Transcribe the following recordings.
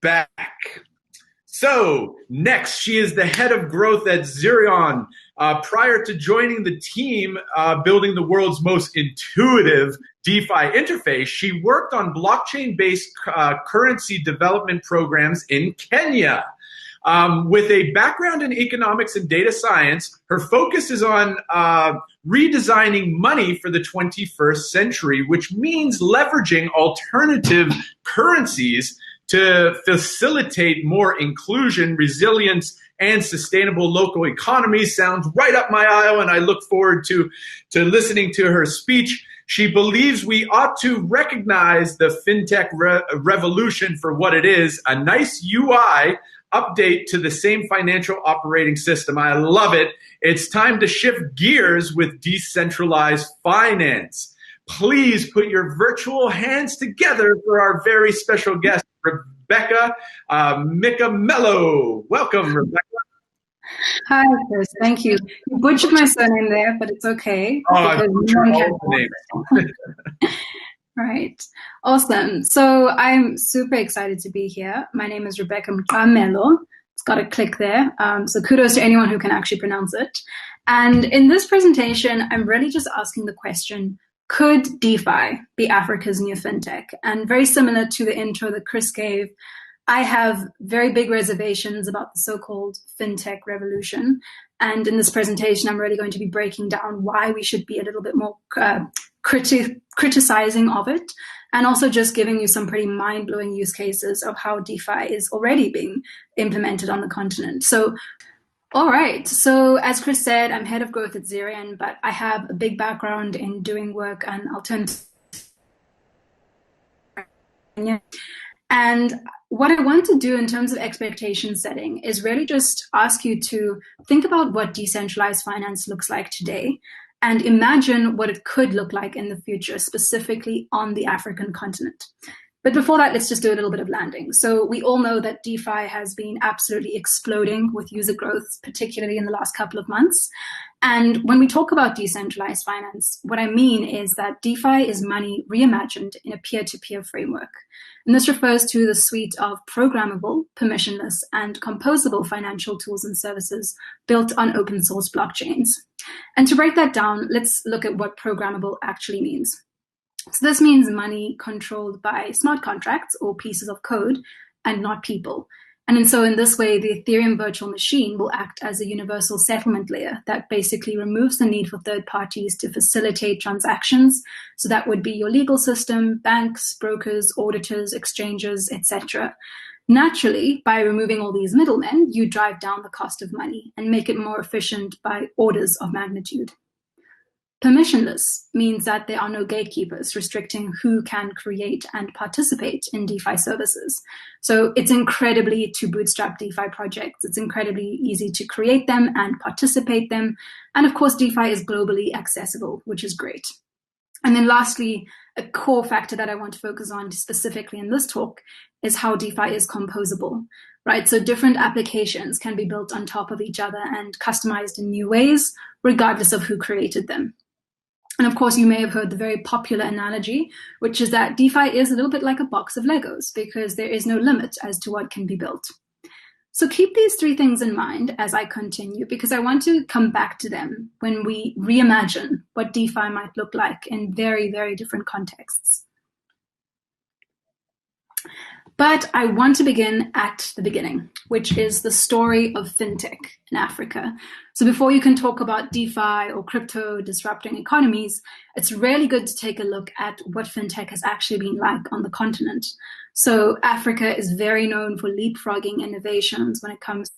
back. So next, she is the head of growth at Zerion. Prior to joining the team, building the world's most intuitive DeFi interface, she worked on blockchain-based currency development programs in Kenya. With a background in economics and data science, her focus is on redesigning money for the 21st century, which means leveraging alternative currencies to facilitate more inclusion, resilience, and sustainable local economies. Sounds right up my aisle, and I look forward to listening to her speech. She believes we ought to recognize the fintech revolution for what it is, a nice UI update to the same financial operating system. I love it. It's time to shift gears with decentralized finance. Please put your virtual hands together for our very special guest, Rebecca Mqamelo. Welcome, Rebecca. Hi, Chris. Thank you. You butchered my surname there, but it's okay. Oh, I butchered all the names. Right. Awesome. So I'm super excited to be here. My name is Rebecca Mqamelo. It's got a click there. So kudos to anyone who can actually pronounce it. And in this presentation, I'm really just asking the question, could DeFi be Africa's new fintech? And very similar to the intro that Chris gave, I have very big reservations about the so-called fintech revolution. And in this presentation, I'm really going to be breaking down why we should be a little bit more criticizing of it, and also just giving you some pretty mind-blowing use cases of how DeFi is already being implemented on the continent. So, all right. So as Chris said, I'm head of growth at Zerion, but I have a big background in doing work on alternative. And what I want to do in terms of expectation setting is really just ask you to think about what decentralized finance looks like today and imagine what it could look like in the future, specifically on the African continent. But before that, let's just do a little bit of landing. So we all know that DeFi has been absolutely exploding with user growth, particularly in the last couple of months. And when we talk about decentralized finance, what I mean is that DeFi is money reimagined in a peer-to-peer framework. And this refers to the suite of programmable, permissionless, and composable financial tools and services built on open source blockchains. And to break that down, let's look at what programmable actually means. So this means money controlled by smart contracts or pieces of code and not people. And so in this way, the Ethereum virtual machine will act as a universal settlement layer that basically removes the need for third parties to facilitate transactions. So that would be your legal system, banks, brokers, auditors, exchanges, etc. Naturally, by removing all these middlemen, you drive down the cost of money and make it more efficient by orders of magnitude. Permissionless means that there are no gatekeepers restricting who can create and participate in DeFi services. So it's incredibly to bootstrap DeFi projects. It's incredibly easy to create them and participate them. And of course, DeFi is globally accessible, which is great. And then lastly, a core factor that I want to focus on specifically in this talk is how DeFi is composable, right? So different applications can be built on top of each other and customized in new ways, regardless of who created them. And of course, you may have heard the very popular analogy, which is that DeFi is a little bit like a box of Legos because there is no limit as to what can be built. So keep these three things in mind as I continue, because I want to come back to them when we reimagine what DeFi might look like in very, very different contexts. But I want to begin at the beginning, which is the story of fintech in Africa. So before you can talk about DeFi or crypto disrupting economies, it's really good to take a look at what fintech has actually been like on the continent. So Africa is very known for leapfrogging innovations when it comes.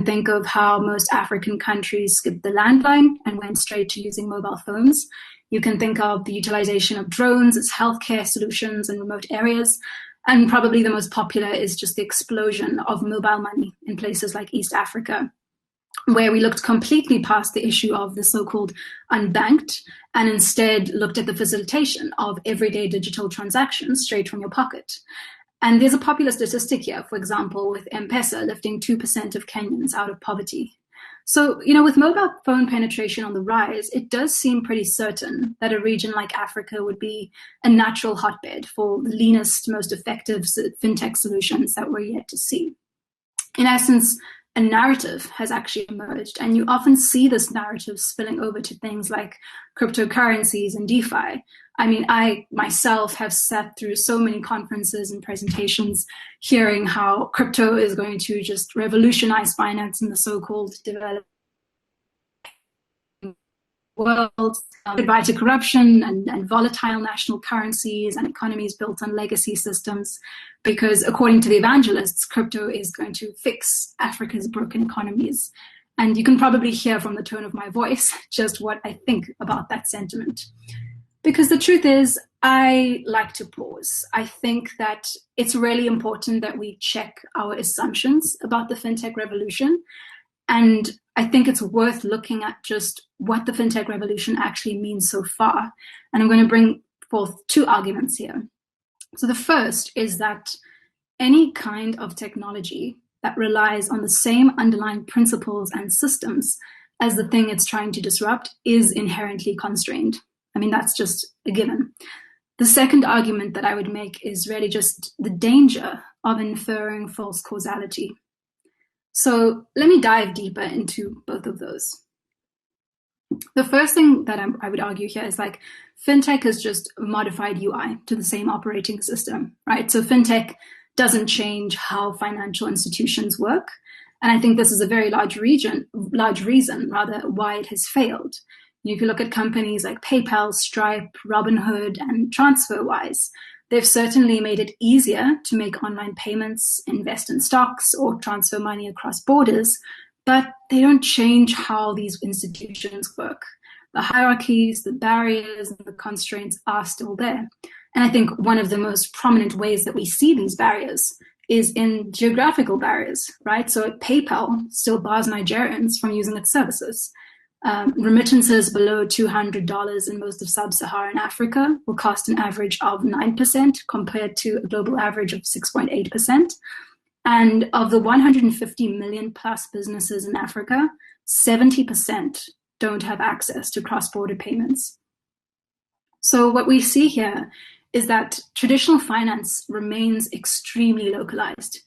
Think of how most African countries skipped the landline and went straight to using mobile phones. You can think of the utilization of drones as healthcare solutions in remote areas. And probably the most popular is just the explosion of mobile money in places like East Africa, where we looked completely past the issue of the so-called unbanked and instead looked at the facilitation of everyday digital transactions straight from your pocket. And there's a popular statistic here, for example, with M-Pesa lifting 2% of Kenyans out of poverty. So, with mobile phone penetration on the rise, it does seem pretty certain that a region like Africa would be a natural hotbed for the leanest, most effective fintech solutions that we're yet to see. In essence, a narrative has actually emerged, and you often see this narrative spilling over to things like cryptocurrencies and DeFi. I mean, I myself have sat through so many conferences and presentations hearing how crypto is going to just revolutionize finance in the so-called developed world, goodbye to corruption and volatile national currencies and economies built on legacy systems, because according to the evangelists, crypto is going to fix Africa's broken economies. And you can probably hear from the tone of my voice just what I think about that sentiment. Because the truth is, I like to pause. I think that it's really important that we check our assumptions about the fintech revolution. And I think it's worth looking at just what the fintech revolution actually means so far. And I'm going to bring forth two arguments here. So the first is that any kind of technology that relies on the same underlying principles and systems as the thing it's trying to disrupt is inherently constrained. I mean, that's just a given. The second argument that I would make is really just the danger of inferring false causality. So let me dive deeper into both of those. The first thing that I would argue here is like fintech has just modified UI to the same operating system, right? So fintech doesn't change how financial institutions work. And I think this is a very large reason why it has failed. If you look at companies like PayPal, Stripe, Robinhood, and TransferWise, they've certainly made it easier to make online payments, invest in stocks, or transfer money across borders, but they don't change how these institutions work. The hierarchies, the barriers, and the constraints are still there. And I think one of the most prominent ways that we see these barriers is in geographical barriers, right? So PayPal still bars Nigerians from using its services. Remittances below $200 in most of sub-Saharan Africa will cost an average of 9% compared to a global average of 6.8%. And of the 150 million plus businesses in Africa, 70% don't have access to cross-border payments. So what we see here is that traditional finance remains extremely localized.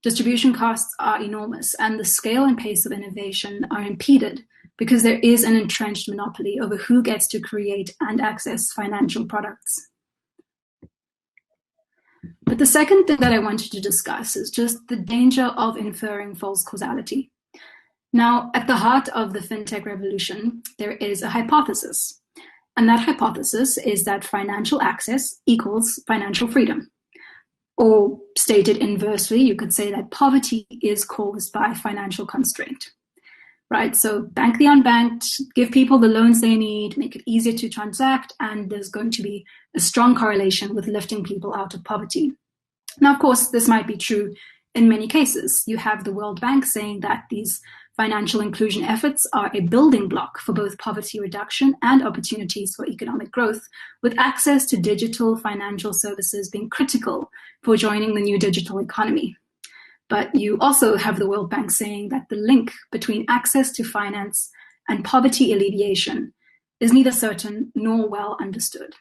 Distribution costs are enormous, and the scale and pace of innovation are impeded because there is an entrenched monopoly over who gets to create and access financial products. But the second thing that I wanted to discuss is just the danger of inferring false causality. Now, at the heart of the fintech revolution, there is a hypothesis. And that hypothesis is that financial access equals financial freedom. Or stated inversely, you could say that poverty is caused by financial constraint. Right, so bank the unbanked, give people the loans they need, make it easier to transact, and there's going to be a strong correlation with lifting people out of poverty. Now, of course, this might be true in many cases. You have the World Bank saying that these financial inclusion efforts are a building block for both poverty reduction and opportunities for economic growth, with access to digital financial services being critical for joining the new digital economy. But you also have the World Bank saying that the link between access to finance and poverty alleviation is neither certain nor well understood.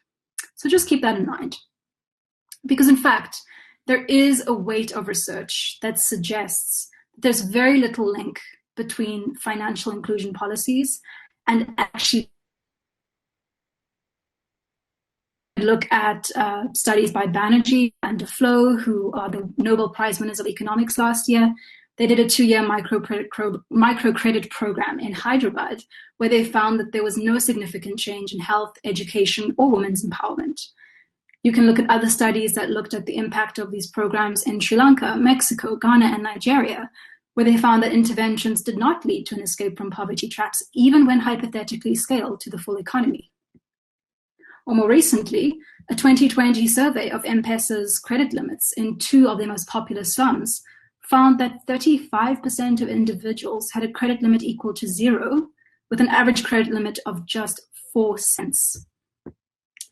So just keep that in mind. Because in fact, there is a weight of research that suggests that there's very little link between financial inclusion policies and actually look at studies by Banerjee and DeFlo, who are the Nobel Prize winners of economics last year. They did a 2-year microcredit program in Hyderabad, where they found that there was no significant change in health, education, or women's empowerment. You can look at other studies that looked at the impact of these programs in Sri Lanka, Mexico, Ghana, and Nigeria, where they found that interventions did not lead to an escape from poverty traps, even when hypothetically scaled to the full economy. Or more recently, a 2020 survey of M-Pesa's credit limits in 2 of their most populous slums found that 35% of individuals had a credit limit equal to 0, with an average credit limit of just 4 cents.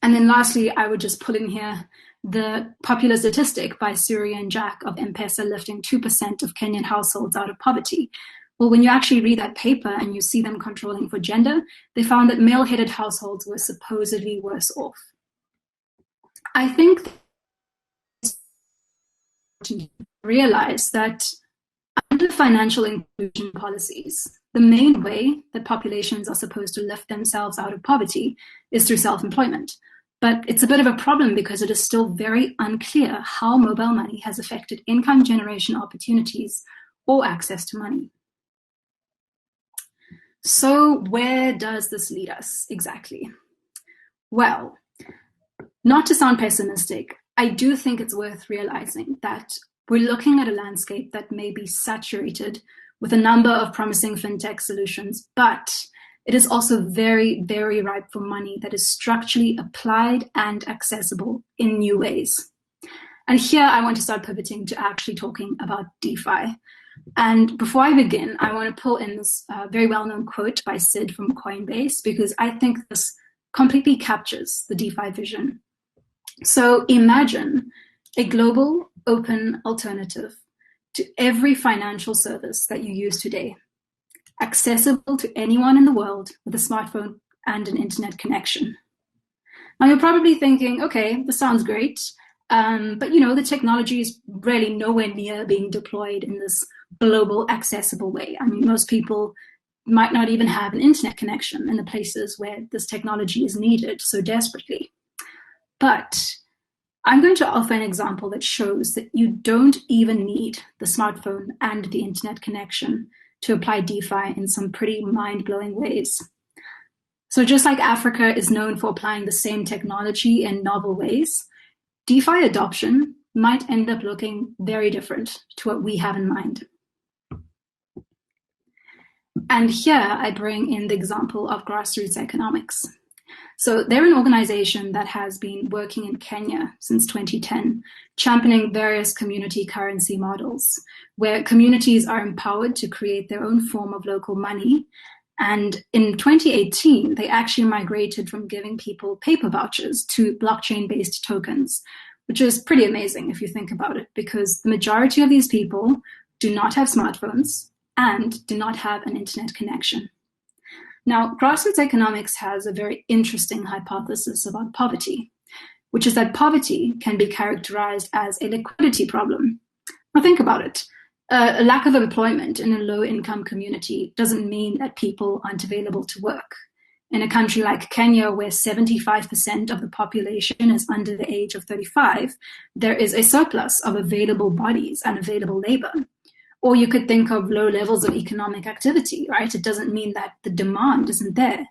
And then lastly, I would just pull in here the popular statistic by Surya and Jack of M-Pesa lifting 2% of Kenyan households out of poverty, Well, when you actually read that paper and you see them controlling for gender, they found that male-headed households were supposedly worse off. I think to realize that under financial inclusion policies, the main way that populations are supposed to lift themselves out of poverty is through self-employment. But it's a bit of a problem because it is still very unclear how mobile money has affected income generation opportunities or access to money. So where does this lead us exactly? Well, not to sound pessimistic, I do think it's worth realizing that we're looking at a landscape that may be saturated with a number of promising fintech solutions, but it is also very, very ripe for money that is structurally applied and accessible in new ways. And here I want to start pivoting to actually talking about DeFi. And before I begin, I want to pull in this very well-known quote by Sid from Coinbase, because I think this completely captures the DeFi vision. So imagine a global open alternative to every financial service that you use today, accessible to anyone in the world with a smartphone and an internet connection. Now you're probably thinking, okay, this sounds great, but the technology is really nowhere near being deployed in this global accessible way. I mean, most people might not even have an internet connection in the places where this technology is needed so desperately. But I'm going to offer an example that shows that you don't even need the smartphone and the internet connection to apply DeFi in some pretty mind-blowing ways. So just like Africa is known for applying the same technology in novel ways, DeFi adoption might end up looking very different to what we have in mind. And here I bring in the example of Grassroots economics. So they're an organization that has been working in Kenya since 2010, championing various community currency models, where communities are empowered to create their own form of local money. And in 2018, they actually migrated from giving people paper vouchers to blockchain-based tokens, which is pretty amazing if you think about it, because the majority of these people do not have smartphones and do not have an internet connection. Now, Grassroots economics has a very interesting hypothesis about poverty, which is that poverty can be characterized as a liquidity problem. Now think about it. A lack of employment in a low-income community doesn't mean that people aren't available to work. In a country like Kenya, where 75% of the population is under the age of 35, there is a surplus of available bodies and available labor. Or you could think of low levels of economic activity, right? It doesn't mean that the demand isn't there.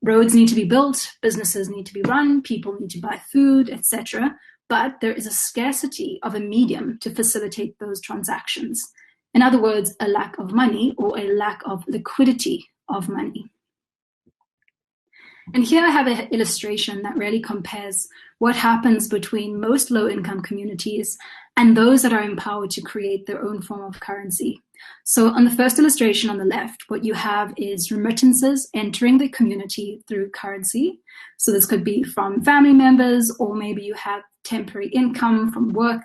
Roads need to be built, businesses need to be run, people need to buy food, etc. But there is a scarcity of a medium to facilitate those transactions. In other words, a lack of money or a lack of liquidity of money. And here I have an illustration that really compares what happens between most low-income communities and those that are empowered to create their own form of currency. So on the first illustration on the left, what you have is remittances entering the community through currency. So this could be from family members, or maybe you have temporary income from work.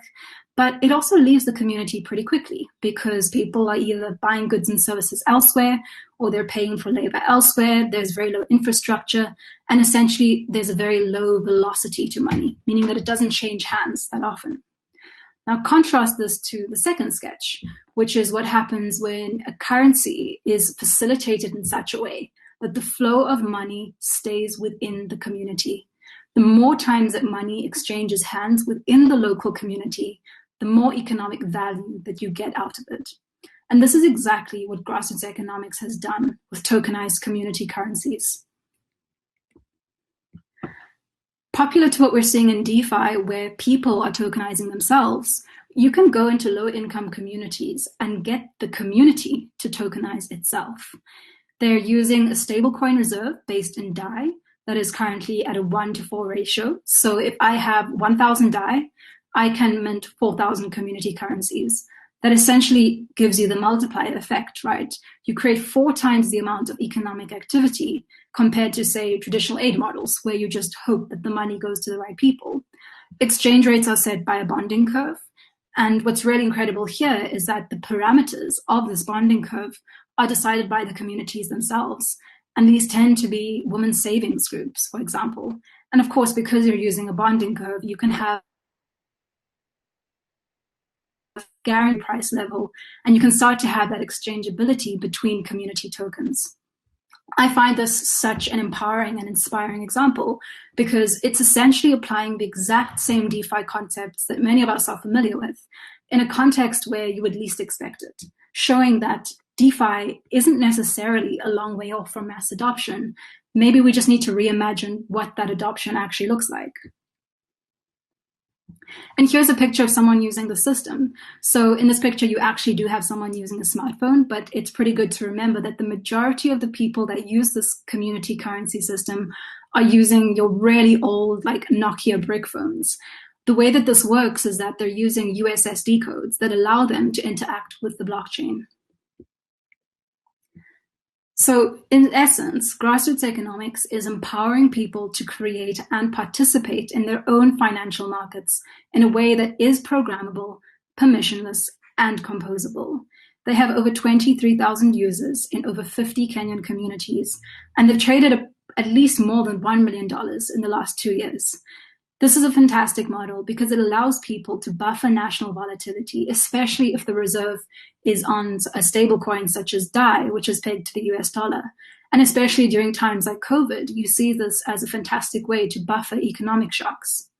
But it also leaves the community pretty quickly because people are either buying goods and services elsewhere or they're paying for labor elsewhere. There's very low infrastructure, and essentially there's a very low velocity to money, meaning that it doesn't change hands that often. Now contrast this to the second sketch, which is what happens when a currency is facilitated in such a way that the flow of money stays within the community. The more times that money exchanges hands within the local community, the more economic value that you get out of it. And this is exactly what Grassroots economics has done with tokenized community currencies. Popular to what we're seeing in DeFi, where people are tokenizing themselves, you can go into low-income communities and get the community to tokenize itself. They're using a stablecoin reserve based in DAI that is currently at a 1-to-4 ratio. So if I have 1,000 DAI, I can mint 4,000 community currencies. That essentially gives you the multiplier effect, right? You create 4 times the amount of economic activity compared to, say, traditional aid models, where you just hope that the money goes to the right people. Exchange rates are set by a bonding curve, And what's really incredible here is that the parameters of this bonding curve are decided by the communities themselves. And these tend to be women's savings groups, for example. And of course, because you're using a bonding curve, you can have guaranteed price level, and you can start to have that exchangeability between community tokens. I find this such an empowering and inspiring example because it's essentially applying the exact same DeFi concepts that many of us are familiar with in a context where you would least expect it, showing that DeFi isn't necessarily a long way off from mass adoption. Maybe we just need to reimagine what that adoption actually looks like. And here's a picture of someone using the system. So in this picture, you actually do have someone using a smartphone, but it's pretty good to remember that the majority of the people that use this community currency system are using your really old, like Nokia brick phones. The way that this works is that they're using USSD codes that allow them to interact with the blockchain. So in essence, grassroots economics is empowering people to create and participate in their own financial markets in a way that is programmable, permissionless, and composable. They have over 23,000 users in over 50 Kenyan communities, and they've traded at least more than $1 million in the last 2 years. This is a fantastic model because it allows people to buffer national volatility, especially if the reserve is on a stablecoin such as DAI, which is pegged to the US dollar. And especially during times like COVID, you see this as a fantastic way to buffer economic shocks.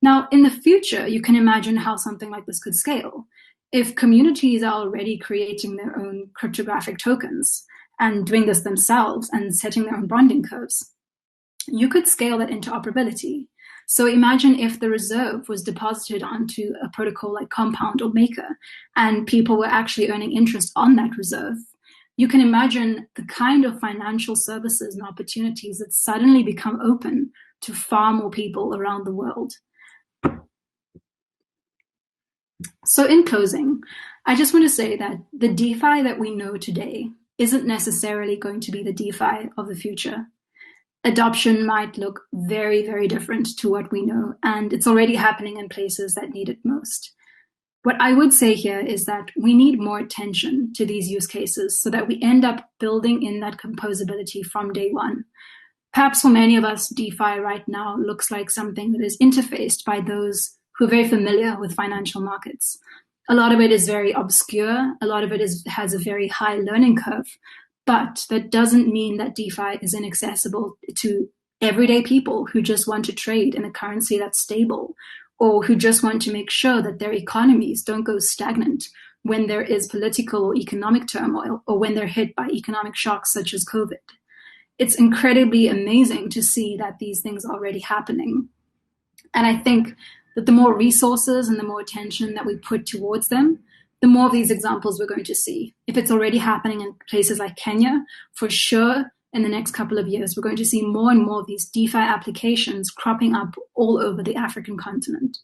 Now, in the future, you can imagine how something like this could scale. If communities are already creating their own cryptographic tokens and doing this themselves and setting their own bonding curves, you could scale that interoperability. So imagine if the reserve was deposited onto a protocol like Compound or Maker, and people were actually earning interest on that reserve. You can imagine the kind of financial services and opportunities that suddenly become open to far more people around the world. So in closing, I just want to say that the DeFi that we know today isn't necessarily going to be the DeFi of the future. Adoption might look very, very different to what we know, and it's already happening in places that need it most. What I would say here is that we need more attention to these use cases so that we end up building in that composability from day one. Perhaps for many of us, DeFi right now looks like something that is interfaced by those who are very familiar with financial markets. A lot of it is very obscure, a lot of it has a very high learning curve, but that doesn't mean that DeFi is inaccessible to everyday people who just want to trade in a currency that's stable, or who just want to make sure that their economies don't go stagnant when there is political or economic turmoil, or when they're hit by economic shocks such as COVID. It's incredibly amazing to see that these things are already happening. And I think that the more resources and the more attention that we put towards them, the more of these examples we're going to see. If it's already happening in places like Kenya, for sure, in the next couple of years, we're going to see more and more of these DeFi applications cropping up all over the African continent.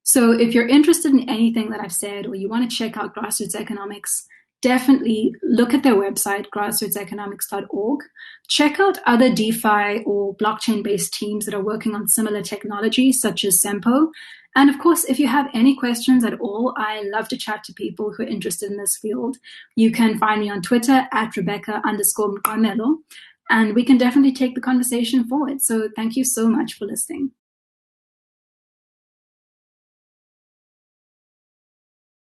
So if you're interested in anything that I've said, or you want to check out Grassroots Economics, definitely look at their website, grassrootseconomics.org. Check out other DeFi or blockchain-based teams that are working on similar technologies, such as Sempo. And of course, if you have any questions at all, I love to chat to people who are interested in this field. You can find me on Twitter at Rebecca_Mqamelo, and we can definitely take the conversation forward. So thank you so much for listening.